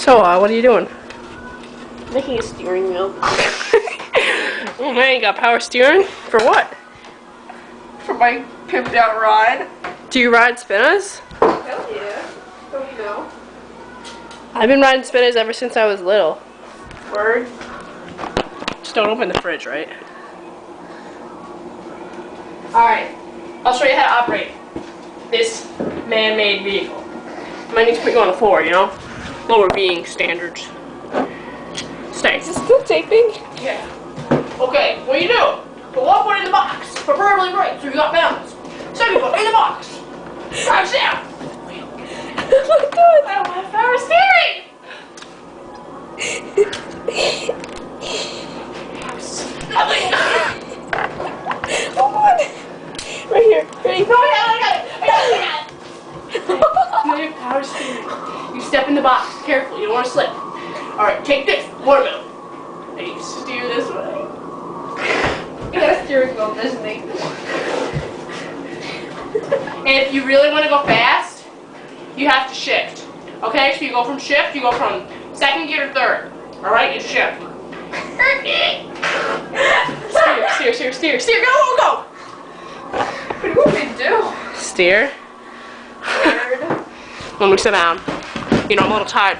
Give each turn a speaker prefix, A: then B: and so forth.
A: So, what are you doing?
B: Making a steering wheel.
A: Oh man, you got power steering? For what?
B: For my pimped out ride.
A: Do you ride spinners?
B: Hell yeah. Don't you know?
A: I've been riding spinners ever since I was little.
B: Word.
A: Just don't open the fridge, right? Alright, I'll show you how to operate this man-made vehicle. Might need to put you on the floor, you know? Lower being standards. Stay.
B: Is this still taping?
A: Yeah. Okay, what do you do? Put one foot in the box, preferably right, so you got balance. Second foot in the box. Drive down.
B: Oh my god.
A: I don't have power steering. Nothing.
B: Hold on. Right here. Ready?
A: No, I got it. You have power steering. You step in the box carefully. You don't want to slip. All right, take this watermelon. And you steer this way.
B: You got a steering wheel, doesn't he?
A: And if you really want to go fast, you have to shift. Okay, so you go from shift, you go from second gear to third. All right, you shift. Steer, go.
B: What do you want me to do?
A: Steer.
B: Scared.
A: When we sit down. You know, I'm a little tired.